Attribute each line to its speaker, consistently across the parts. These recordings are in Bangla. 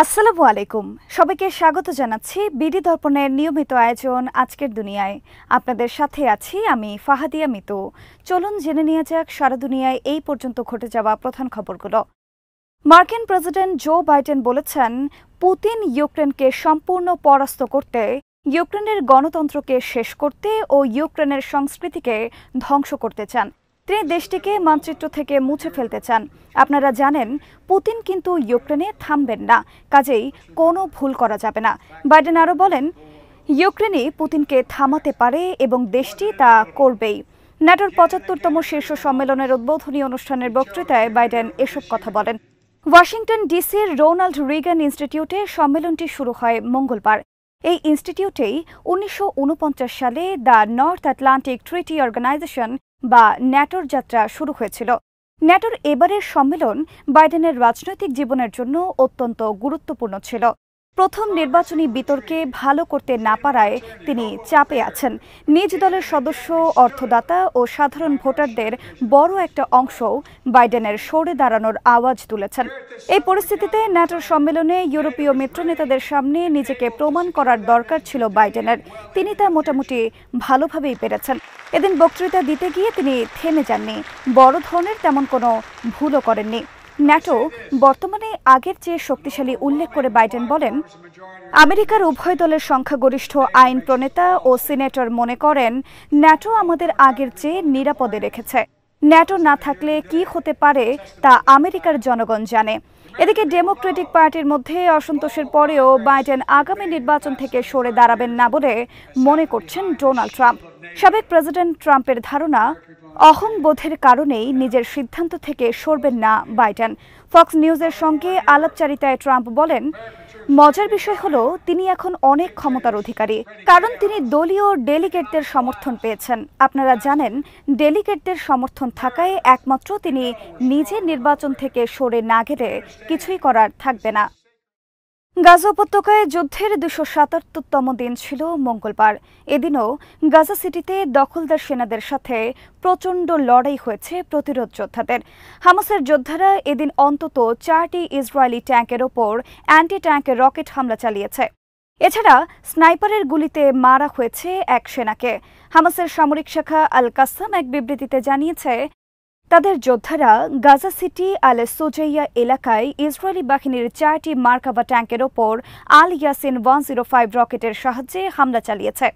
Speaker 1: আসসালামু আলাইকুম। সবাইকে স্বাগত জানাচ্ছি বিডি দর্পণের নিয়মিত আয়োজন আজকের দুনিয়ায়। আপনাদের সাথে আছি আমি ফাহাদিয়া মিতু। চলুন জেনে নেওয়া যাক সারা দুনিয়ায় এই পর্যন্ত ঘটে যাওয়া প্রধান খবরগুলো। মার্কিন প্রেসিডেন্ট জো বাইডেন বলেছেন, পুতিন ইউক্রেনকে সম্পূর্ণ পরাস্ত করতে, ইউক্রেনের গণতন্ত্রকে শেষ করতে ও ইউক্রেনের সংস্কৃতিকে ধ্বংস করতে চান। তিনি দেশটিকে মানচিত্র থেকে মুছে ফেলতে চান। আপনারা জানেন, পুতিন কিন্তু ইউক্রেনে থামবেন না, কাজেই কোনো ভুল করা যাবে না। বাইডেন আরও বলেন, ইউক্রেনই পুতিনকে থামাতে পারে এবং দেশটি তা করবেই। ন্যাটোর ৭৫তম শীর্ষ সম্মেলনের উদ্বোধনী অনুষ্ঠানের বক্তৃতায় বাইডেন এসব কথা বলেন। ওয়াশিংটন ডিসির রোনাল্ড রিগান ইনস্টিটিউটে সম্মেলনটি শুরু হয় মঙ্গলবার। এই ইনস্টিটিউটেই ১৯৪৯ সালে the North Atlantic Treaty Organization বা ন্যাটোর যাত্রা শুরু হয়েছিল। ন্যাটোর এবারের সম্মেলন বাইডেনের রাজনৈতিক জীবনের জন্য অত্যন্ত গুরুত্বপূর্ণ ছিল। প্রথম নির্বাচনী বিতর্কে ভালো করতে না পারায় তিনি চাপে আছেন। নিজ দলের সদস্য, অর্থদাতা ও সাধারণ ভোটারদের বড় একটা অংশ বাইডেনের সরে দাঁড়ানোর আওয়াজ তুলেছেন। এই পরিস্থিতিতে ন্যাটোর সম্মেলনে ইউরোপীয় মিত্রনেতাদের সামনে নিজেকে প্রমাণ করার দরকার ছিল বাইডেনের। তিনি তা মোটামুটি ভালোভাবেই পেরেছেন। এদিন বক্তৃতা দিতে গিয়ে তিনি থেমে যাননি, বড় ধরনের তেমন কোনো ভুলও করেননি। ন্যাটো বর্তমানে আগের চেয়ে শক্তিশালী উল্লেখ করে বাইডেন বলেন, আমেরিকার উভয় দলের সংখ্যাগরিষ্ঠ আইন প্রণেতা ও সিনেটর মনে করেন ন্যাটো আমাদের আগের চেয়ে নিরাপদে রেখেছে। ন্যাটো না থাকলে কি হতে পারে তা আমেরিকার জনগণ জানে। এদিকে ডেমোক্রেটিক পার্টির মধ্যে অসন্তোষের পরেও বাইডেন আগামী নির্বাচন থেকে সরে দাঁড়াবেন না বলে মনে করছেন ডোনাল্ড ট্রাম্প। সাবেক প্রেসিডেন্ট ট্রাম্পের ধারণা, অহংবোধের কারণেই নিজের সিদ্ধান্ত থেকে সরবেন না বাইডেন। ফক্স নিউজের সঙ্গে আলাপচারিতায় ট্রাম্প বলেন, মজার বিষয় হলো তিনি এখন অনেক ক্ষমতার অধিকারী, কারণ তিনি দলীয় ডেলিগেটদের সমর্থন পেয়েছেন। আপনারা জানেন, ডেলিগেটদের সমর্থন থাকায় একমাত্র তিনি নিজে নির্বাচন থেকে সরে না গেলে কিছুই করার থাকবে না। গাজা উপত্যকায় যুদ্ধের ২৭৭তম দিন ছিল মঙ্গলবার। এদিনও গাজা সিটিতে দখলদার সেনাদের সাথে প্রচণ্ড লড়াই হয়েছে প্রতিরোধ যোদ্ধাদের। হামাসের যোদ্ধারা এদিন অন্তত ৪টি ইসরায়েলি ট্যাঙ্কের ওপর অ্যান্টি ট্যাঙ্ক রকেট হামলা চালিয়েছে। এছাড়া স্নাইপারের গুলিতে মারা হয়েছে এক সেনাকে। হামাসের সামরিক শাখা আল কাসাম এক বিবৃতিতে জানিয়েছে, তাদের যোদ্ধারা গাজা সিটি আল সোজাইয়া এলাকায় ইসরায়েলি বাহিনীর ৪টি মার্কাভা ট্যাঙ্কের ওপর আল ইয়াসিন 105 রকেটের সাহায্যে হামলা চালিয়েছে।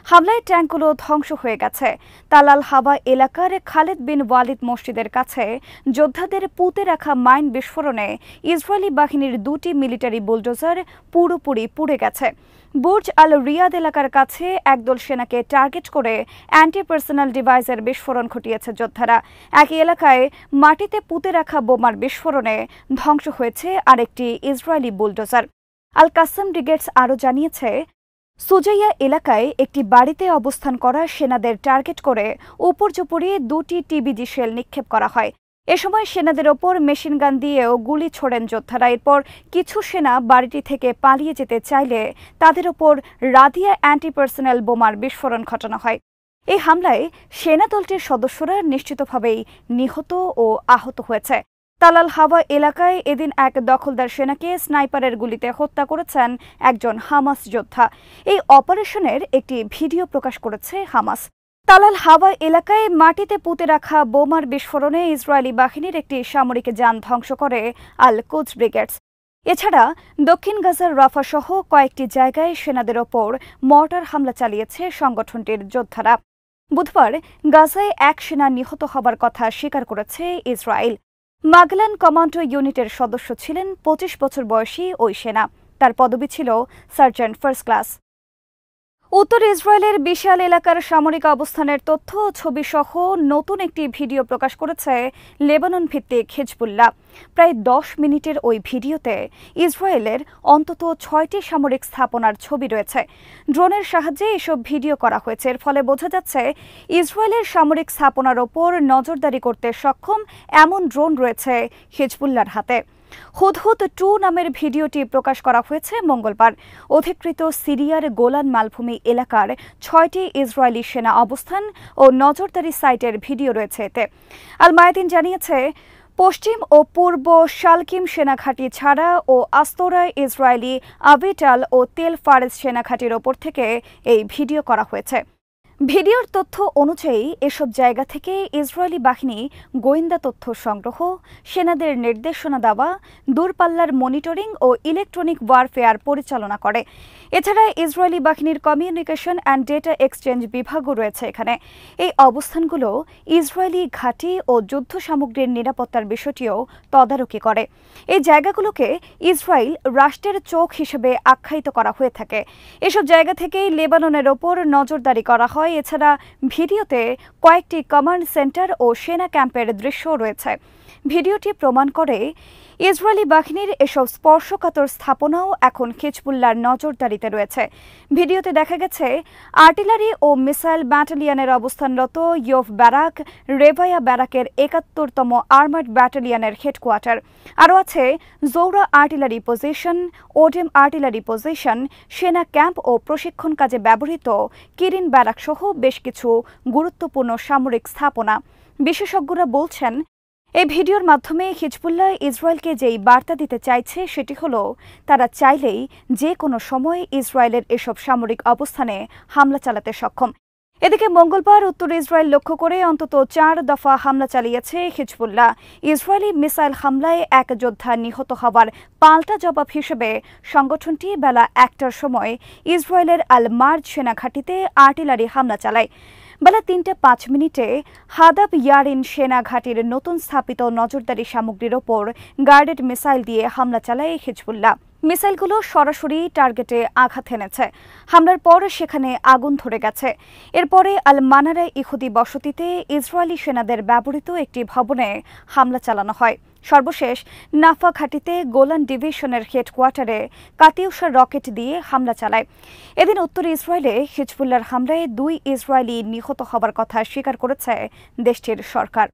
Speaker 1: হামলায় ট্যাঙ্কগুলো ধ্বংস হয়ে গেছে। তালাল হাবা এলাকার খালেদ বিন ওয়ালিদ মসজিদের কাছে যোদ্ধাদের পুঁতে রাখা মাইন বিস্ফোরণে ইসরায়েলি বাহিনীর ২টি মিলিটারি বুলডোজার পুরোপুরি পুড়ে গেছে। বুর্জ আল রিয়াদ এলাকার কাছে একদল সেনাকে টার্গেট করে অ্যান্টি পার্সোনাল ডিভাইসের বিস্ফোরণ ঘটিয়েছে যোদ্ধারা। একই এলাকায় মাটিতে পুঁতে রাখা বোমার বিস্ফোরণে ধ্বংস হয়েছে আরেকটি ইসরায়েলি বুলডোজার। আল কাসাম ব্রিগেডস আরও জানিয়েছে, সুজাইয়া এলাকায় একটি বাড়িতে অবস্থান করা সেনাদের টার্গেট করে উপর্যুপরি ২টি টিবিজি শেল নিক্ষেপ করা হয়। এ সময় সেনাদের ওপর মেশিনগান দিয়েও গুলি ছোড়েন যোদ্ধারা। এরপর কিছু সেনা বাড়িটি থেকে পালিয়ে যেতে চাইলে তাদের ওপর রাদিয়া অ্যান্টি পার্সোনাল বোমার বিস্ফোরণ ঘটানো হয়। এই হামলায় সেনা দলটির সদস্যরা নিশ্চিতভাবেই নিহত ও আহত হয়েছে। তালাল হাওয়া এলাকায় এদিন এক দখলদার সেনাকে স্নাইপারের গুলিতে হত্যা করেছেন একজন হামাস যোদ্ধা। এই অপারেশনের একটি ভিডিও প্রকাশ করেছে হামাস। তালাল হাওয়া এলাকায় মাটিতে পুঁতে রাখা বোমার বিস্ফোরণে ইসরায়েলি বাহিনীর একটি সামরিক যান ধ্বংস করে আল কুদস ব্রিগেডস। এছাড়া দক্ষিণ গাজার রাফা সহ কয়েকটি জায়গায় সেনাদের ওপর মর্টার হামলা চালিয়েছে সংগঠনটির যোদ্ধারা। বুধবার গাজায় এক সেনা নিহত হবার কথা স্বীকার করেছে ইসরায়েল। মাগলান কমান্ডো ইউনিটের সদস্য ছিলেন ২৫ বছর বয়সী ওই সেনা। তার পদবি ছিল সার্জেন্ট ফার্স্ট ক্লাস। উত্তর ইসরায়েলের বিশাল এলাকার সামরিক অবস্থানের তথ্য ও ছবি সহ নতুন একটি ভিডিও প্রকাশ করেছে লেবানন ভিত্তিক হিজবুল্লাহ। প্রায় ১০ মিনিটের ওই ভিডিওতে ইসরায়েলের অন্তত ৬টি সামরিক স্থাপনার ছবি রয়েছে। ড্রোনের সাহায্যে এসব ভিডিও করা হয়েছে। এর ফলে বোঝা যাচ্ছে ইসরায়েলের সামরিক স্থাপনার ওপর নজরদারি করতে সক্ষম এমন ড্রোন রয়েছে হিজবুল্লাহর হাতে। হুদহুদ 2 নামের ভিডিওটি প্রকাশ করা হয়েছে মঙ্গলবার। অধিকৃত সিরিয়ার গোলান মালভূমি এলাকার ৬টি ইসরায়েলি সেনা অবস্থান ও নজরদারি সাইটের ভিডিও রয়েছে এতে। আল মায়াদিন জানিয়েছে, পশ্চিম ও পূর্ব শালকিম সেনাঘাঁটি ছাড়া ও আস্তরায় ইসরায়েলি আবিটাল ও তেল ফারেজ সেনাঘাঁটির ওপর থেকে এই ভিডিও করা হয়েছে। ভিডিওর তথ্য অনুযায়ী এসব জায়গা থেকে ইসরায়েলি বাহিনী গোয়েন্দা তথ্য সংগ্রহ, সেনাদের নির্দেশনা দেওয়া, দূরপাল্লার মনিটরিং ও ইলেকট্রনিক ওয়ারফেয়ার পরিচালনা করে। এছাড়া ইসরায়েলি বাহিনীর কমিউনিকেশন অ্যান্ড ডেটা এক্সচেঞ্জ বিভাগও রয়েছে এখানে। এই অবস্থানগুলো ইসরায়েলি ঘাঁটি ও যুদ্ধ সামগ্রীর নিরাপত্তার বিষয়টিও তদারকি করে। এই জায়গাগুলোকে ইসরায়েল রাষ্ট্রের চোখ হিসেবে আখ্যায়িত করা হয়ে থাকে। এসব জায়গা থেকেই লেবাননের ওপর নজরদারি করা হয়। এছাড়া ভিডিওতে কয়েকটি কমান্ড সেন্টার ও সেনা ক্যাম্পের দৃশ্যও রয়েছে। ভিডিওটি প্রমাণ করে ইসরায়েলি বাহিনীর এসব স্পর্শকাতর স্থাপনাও এখন হিজবুল্লাহর নজরদারিতে রয়েছে। ভিডিওতে দেখা গেছে আর্টিলারি ও মিসাইল ব্যাটালিয়নের অবস্থানরত ইয়োভ ব্যারাক, রেভায়া ব্যারাকের ৭১তম আর্মার্ড ব্যাটালিয়নের হেডকোয়ার্টার। আরও আছে জৌরা আর্টিলারি পজিশন, ওডেম আর্টিলারি পজিশন, সেনা ক্যাম্প ও প্রশিক্ষণ কাজে ব্যবহৃত কিরিন ব্যারাক সহ বেশ কিছু গুরুত্বপূর্ণ সামরিক স্থাপনা। বিশেষজ্ঞরা বলছেন, এই ভিডিওর মাধ্যমে হিজবুল্লাহ ইসরায়েলকে যেই বার্তা দিতে চাইছে সেটি হলো তারা চাইলেই যে কোনো সময় ইসরায়েলের এসব সামরিক অবস্থানে হামলা চালাতে সক্ষম। এদিকে মঙ্গলবার উত্তর ইসরায়েল লক্ষ্য করে অন্তত ৪ দফা হামলা চালিয়েছে হিজবুল্লাহ। ইসরায়েলি মিসাইল হামলায় এক যোদ্ধা নিহত হওয়ার পাল্টা জবাব হিসেবে সংগঠনটি বেলা ১টার সময় ইসরায়েলের আল মার্জ সেনাঘাঁটিতে আর্টিলারি হামলা চালায়। বেলা ৩টা ৫ মিনিটে হাদাব ইয়ারিন সেনাঘাঁটির নতুন স্থাপিত নজরদারি সামগ্রীর ওপর গার্ডেড মিসাইল দিয়ে হামলা চালায় হিজবুল্লাহ। মিসাইলগুলো সরাসরি টার্গেটে আঘাত হেনেছে। হামলার পর সেখানে আগুন ধরে গেছে। এরপরে আল মানারা ইহুদি বসতিতে ইসরায়েলি সেনাদের ব্যবহৃত একটি ভবনে হামলা চালানো হয়। সর্বশেষ নাফা ঘাঁটিতে গোলান ডিভিশনের হেডকোয়ার্টারে কাতিউশা রকেট দিয়ে হামলা চালায়। এদিন উত্তর ইসরায়েলে হিজবুল্লাহর হামলায় ২ ইসরায়েলি নিহত হওয়ার কথা স্বীকার করেছে দেশটির সরকার।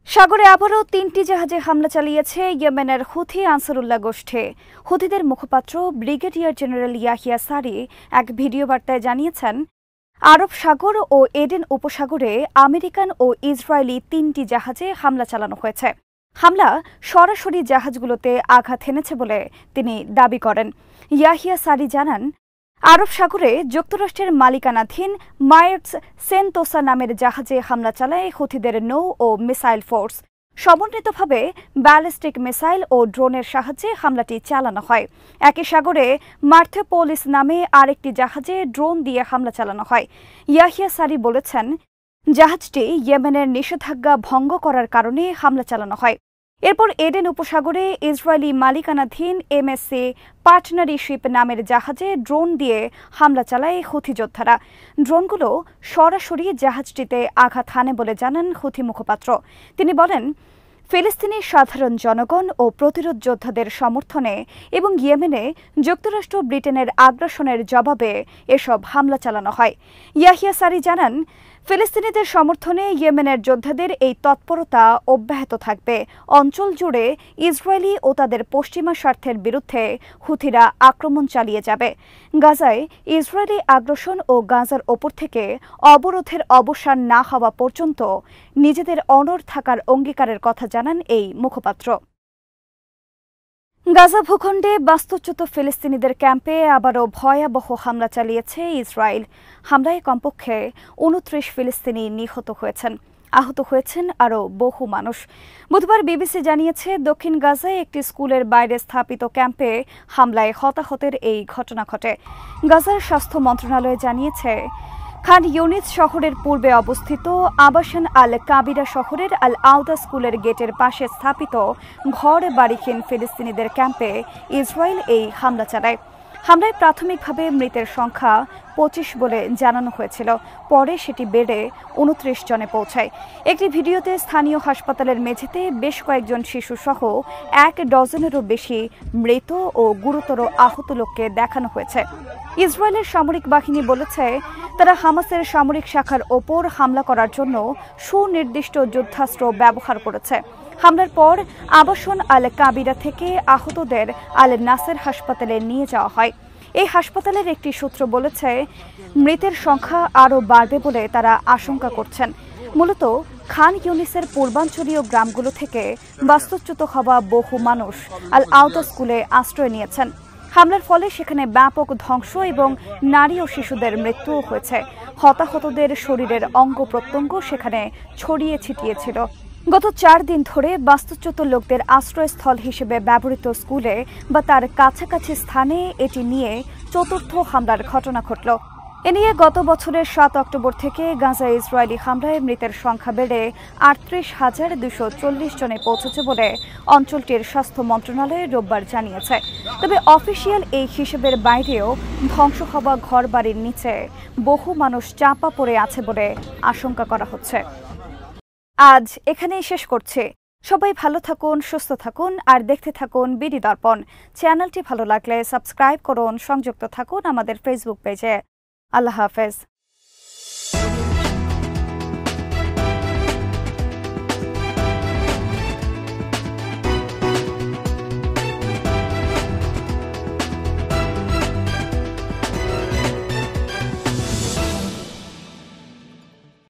Speaker 1: সাগরে আবারও ৩টি জাহাজে হামলা চালিয়েছে ইয়েমেনের হুথি আনসারুল্লাহ গোষ্ঠী। হুথিদের মুখপাত্র ব্রিগেডিয়ার জেনারেল ইয়াহিয়া সারি এক ভিডিও বার্তায় জানিয়েছেন, আরব সাগর ও এডেন উপসাগরে আমেরিকান ও ইসরায়েলি ৩টি জাহাজে হামলা চালানো হয়েছে। হামলা সরাসরি জাহাজগুলোতে আঘাত হেনেছে বলে তিনি দাবি করেন। ইয়াহিয়া সারি জানান, আরব সাগরে যুক্তরাষ্ট্রের মালিকানাধীন মায়েটস সেনতোসা নামের জাহাজে হামলা চালায় হুথিদের নৌ ও মিসাইল ফোর্স। সমন্বিতভাবে ব্যালিস্টিক মিসাইল ও ড্রোনের সাহায্যে হামলাটি চালানো হয়। একই সাগরে মার্থেপোলিস নামে আরেকটি জাহাজে ড্রোন দিয়ে হামলা চালানো হয়। ইয়াহিয়া সারি বলেছেন, জাহাজটি ইয়েমেনের নিষেধাজ্ঞা ভঙ্গ করার কারণে হামলা চালানো হয়। এরপর এডেন উপসাগরে ইসরায়েলি মালিকানাধীন এমএসসি পার্টনারশিপ নামের জাহাজে ড্রোন দিয়ে হামলা চালায় হুথি যোদ্ধারা। ড্রোনগুলো সরাসরি জাহাজটিতে আঘাত হানে বলে জানান হুথি মুখপাত্র। তিনি বলেন, ফিলিস্তিনি সাধারণ জনগণ ও প্রতিরোধ যোদ্ধাদের সমর্থনে এবং ইয়েমেনে যুক্তরাষ্ট্র ব্রিটেনের আগ্রাসনের জবাবে এসব হামলা চালানো হয়। ইয়াহিয়া সারি জানান, ফিলিস্তিনিদের সমর্থনে ইয়েমেনের যোদ্ধাদের এই তৎপরতা অব্যাহত থাকবে। অঞ্চল জুড়ে ইসরায়েলি ও তাদের পশ্চিমা স্বার্থের বিরুদ্ধে হুথিরা আক্রমণ চালিয়ে যাবে। গাজায় ইসরায়েলি আগ্রাসন ও গাজার ওপর থেকে অবরোধের অবসান না হওয়া পর্যন্ত নিজেদের অনড় থাকার অঙ্গীকারের কথা জানান এই মুখপাত্র। গাজা ভূখণ্ডে বাস্তুচ্যুত ফিলিস্তিনিদের ক্যাম্পে আবারও ভয়াবহ হামলা চালিয়েছে ইসরায়েল। হামলায় কমপক্ষে ২৯ ফিলিস্তিনি নিহত হয়েছেন। আহত হয়েছেন আরও বহু মানুষ। বুধবার বিবিসি জানিয়েছে, দক্ষিণ গাজায় একটি স্কুলের বাইরে স্থাপিত ক্যাম্পে হামলায় হতাহতের এই ঘটনা ঘটে। গাজার স্বাস্থ্য মন্ত্রণালয় জানিয়েছে, খান ইউনিস শহরের পূর্বে অবস্থিত আবাসান আল কাবিরা শহরের আল আউদা স্কুলের গেটের পাশে স্থাপিত ঘর বাড়িহীন ফিলিস্তিনিদের ক্যাম্পে ইসরায়েল এই হামলা চালায়। হামলায় প্রাথমিকভাবে মৃতের সংখ্যা ২৫ বলে জানানো হয়েছিল। পরে সেটি বেড়ে ২৯ জনে পৌঁছায়। একটি ভিডিওতে স্থানীয় হাসপাতালের মেঝেতে বেশ কয়েকজন শিশুসহ ১ ডজনেরও বেশি মৃত ও গুরুতর আহত লোককে দেখানো হয়েছে। ইসরায়েলের সামরিক বাহিনী বলেছে, তারা হামাসের সামরিক শাখার ওপর হামলা করার জন্য সুনির্দিষ্ট যুদ্ধাস্ত্র ব্যবহার করেছে। হামলার পর আবাসন আল কাবিরা থেকে আহতদের আল নাসের হাসপাতালে নিয়ে যাওয়া হয়। এই হাসপাতালের একটি সূত্র বলেছে, মৃতের সংখ্যা আরও বাড়বে বলে তারা আশঙ্কা করছেন। মূলত খান ইউনিসের পূর্বাঞ্চলীয় গ্রামগুলো থেকে বাস্তুচ্যুত হওয়া বহু মানুষ আল আওদা স্কুলে আশ্রয় নিয়েছেন। হামলার ফলে সেখানে ব্যাপক ধ্বংস এবং নারী ও শিশুদের মৃত্যুও হয়েছে। হতাহতদের শরীরের অঙ্গ প্রত্যঙ্গ সেখানে ছড়িয়ে ছিটিয়েছিল। গত 4 দিন ধরে বাস্তুচ্যুত লোকদের আশ্রয়স্থল হিসেবে ব্যবহৃত স্কুলে বা তার কাছাকাছি স্থানে এটি নিয়ে চতুর্থ হামলার ঘটনা ঘটল। এ নিয়ে গত বছরের 7 অক্টোবর থেকে গাজায় ইসরায়েলি হামলায় মৃতের সংখ্যা বেড়ে 38,240 জনে পৌঁছেছে বলে অঞ্চলটির স্বাস্থ্য মন্ত্রণালয় রোববার জানিয়েছে। তবে অফিসিয়াল এই হিসেবের বাইরেও ধ্বংস হওয়া ঘরবাড়ির নিচে বহু মানুষ চাপা পড়ে আছে বলে আশঙ্কা করা হচ্ছে। আজ এখানেই শেষ করছি। সবাই ভালো থাকুন, সুস্থ থাকুন আর দেখতে থাকুন বিডি দর্পণ। চ্যানেলটি ভালো লাগলে সাবস্ক্রাইব করুন, সংযুক্ত থাকুন আমাদের ফেসবুক পেজে। আল্লাহ হাফেজ।